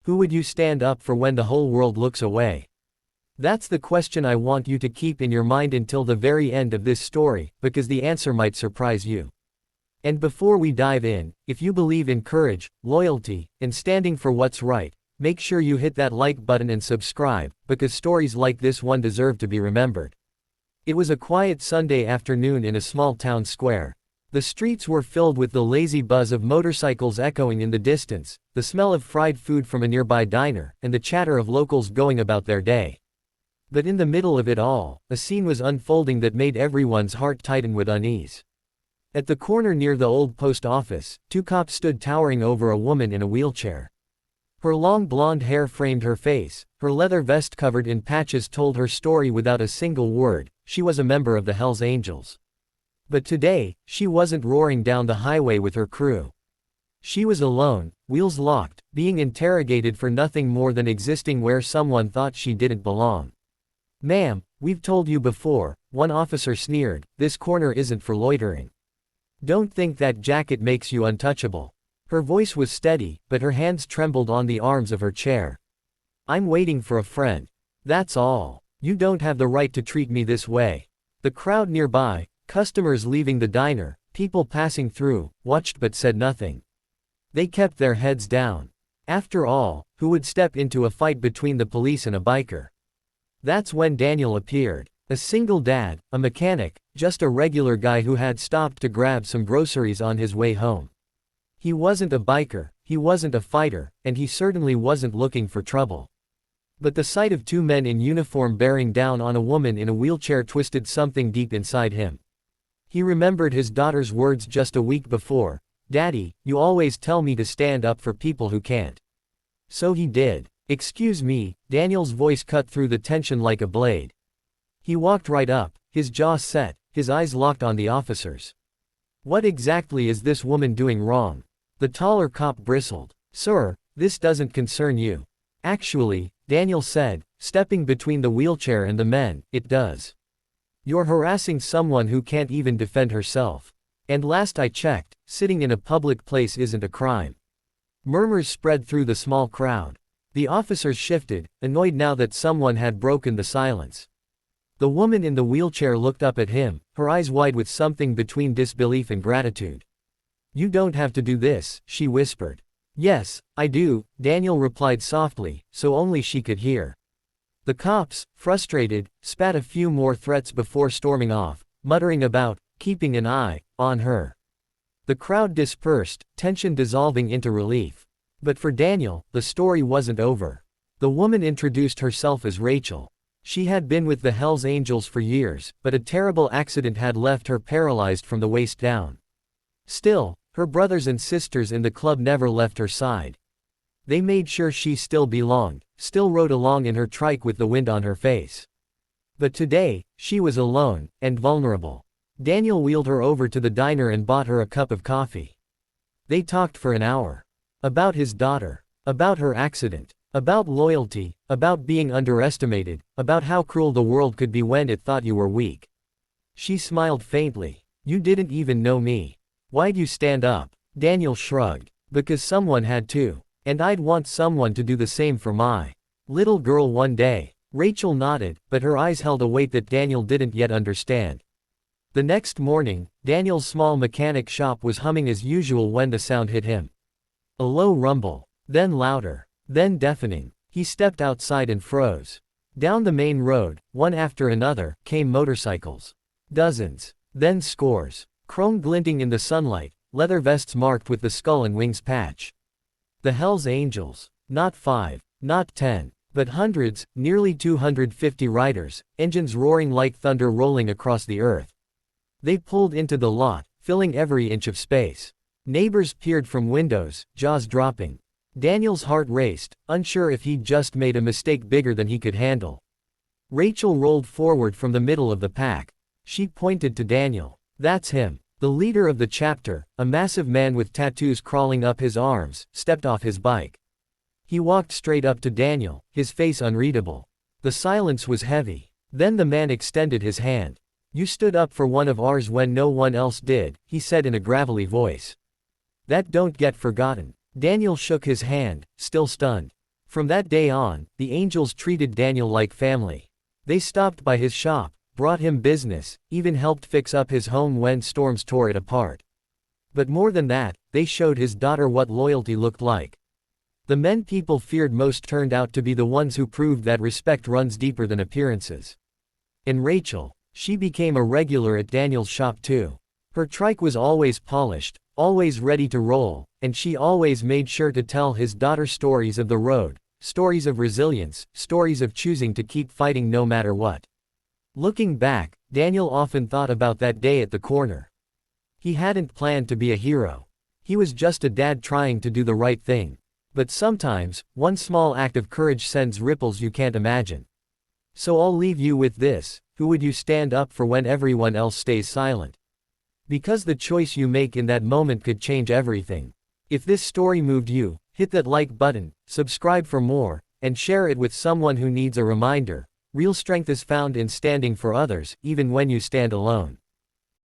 Who would you stand up for when the whole world looks away? That's the question I want you to keep in your mind until the very end of this story, because the answer might surprise you. And before we dive in, if you believe in courage, loyalty, and standing for what's right, make sure you hit that like button and subscribe, because stories like this one deserve to be remembered. It was a quiet Sunday afternoon in a small town square. The streets were filled with the lazy buzz of motorcycles echoing in the distance, the smell of fried food from a nearby diner, and the chatter of locals going about their day. But in the middle of it all, a scene was unfolding that made everyone's heart tighten with unease. At the corner near the old post office, two cops stood towering over a woman in a wheelchair. Her long blonde hair framed her face, her leather vest covered in patches told her story without a single word. She was a member of the Hells Angels. But today, she wasn't roaring down the highway with her crew. She was alone, wheels locked, being interrogated for nothing more than existing where someone thought she didn't belong. "Ma'am, we've told you before," one officer sneered, "this corner isn't for loitering. Don't think that jacket makes you untouchable." Her voice was steady, but her hands trembled on the arms of her chair. "I'm waiting for a friend. That's all. You don't have the right to treat me this way." The crowd nearby, customers leaving the diner, people passing through, watched but said nothing. They kept their heads down. After all, who would step into a fight between the police and a biker? That's when Daniel appeared. A single dad, a mechanic, just a regular guy who had stopped to grab some groceries on his way home. He wasn't a biker, he wasn't a fighter, and he certainly wasn't looking for trouble. But the sight of two men in uniform bearing down on a woman in a wheelchair twisted something deep inside him. He remembered his daughter's words just a week before, "Daddy, you always tell me to stand up for people who can't." So he did. "Excuse me," Daniel's voice cut through the tension like a blade. He walked right up, his jaw set, his eyes locked on the officers. "What exactly is this woman doing wrong?" The taller cop bristled. "Sir, this doesn't concern you." "Actually," Daniel said, stepping between the wheelchair and the men, "it does. You're harassing someone who can't even defend herself. And last I checked, sitting in a public place isn't a crime." Murmurs spread through the small crowd. The officers shifted, annoyed now that someone had broken the silence. The woman in the wheelchair looked up at him, her eyes wide with something between disbelief and gratitude. "You don't have to do this," she whispered. "Yes, I do," Daniel replied softly, so only she could hear. The cops, frustrated, spat a few more threats before storming off, muttering about keeping an eye on her. The crowd dispersed, tension dissolving into relief. But for Daniel, the story wasn't over. The woman introduced herself as Rachel. She had been with the Hells Angels for years, but a terrible accident had left her paralyzed from the waist down. Still, her brothers and sisters in the club never left her side. They made sure she still belonged, still rode along in her trike with the wind on her face. But today, she was alone, and vulnerable. Daniel wheeled her over to the diner and bought her a cup of coffee. They talked for an hour. About his daughter. About her accident. About loyalty. About being underestimated. About how cruel the world could be when it thought you were weak. She smiled faintly. "You didn't even know me. Why'd you stand up?" Daniel shrugged. "Because someone had to. And I'd want someone to do the same for my little girl one day." Rachel nodded, but her eyes held a weight that Daniel didn't yet understand. The next morning, Daniel's small mechanic shop was humming as usual when the sound hit him. A low rumble. Then louder. Then deafening. He stepped outside and froze. Down the main road, one after another, came motorcycles. Dozens. Then scores. Chrome glinting in the sunlight, leather vests marked with the skull and wings patch. The Hells Angels. Not 5, not 10, but hundreds, nearly 250 riders, engines roaring like thunder rolling across the earth. They pulled into the lot, filling every inch of space. Neighbors peered from windows, jaws dropping. Daniel's heart raced, unsure if he'd just made a mistake bigger than he could handle. Rachel rolled forward from the middle of the pack. She pointed to Daniel. "That's him." The leader of the chapter, a massive man with tattoos crawling up his arms, stepped off his bike. He walked straight up to Daniel, his face unreadable. The silence was heavy. Then the man extended his hand. "You stood up for one of ours when no one else did," he said in a gravelly voice. "That don't get forgotten." Daniel shook his hand, still stunned. From that day on, the angels treated Daniel like family. They stopped by his shop, brought him business, even helped fix up his home when storms tore it apart. But more than that, they showed his daughter what loyalty looked like. The men people feared most turned out to be the ones who proved that respect runs deeper than appearances. And Rachel, she became a regular at Daniel's shop too. Her trike was always polished, always ready to roll, and she always made sure to tell his daughter stories of the road, stories of resilience, stories of choosing to keep fighting no matter what. Looking back, Daniel often thought about that day at the corner. He hadn't planned to be a hero. He was just a dad trying to do the right thing. But sometimes, one small act of courage sends ripples you can't imagine. So I'll leave you with this: who would you stand up for when everyone else stays silent? Because the choice you make in that moment could change everything. If this story moved you, hit that like button, subscribe for more, and share it with someone who needs a reminder. Real strength is found in standing for others, even when you stand alone.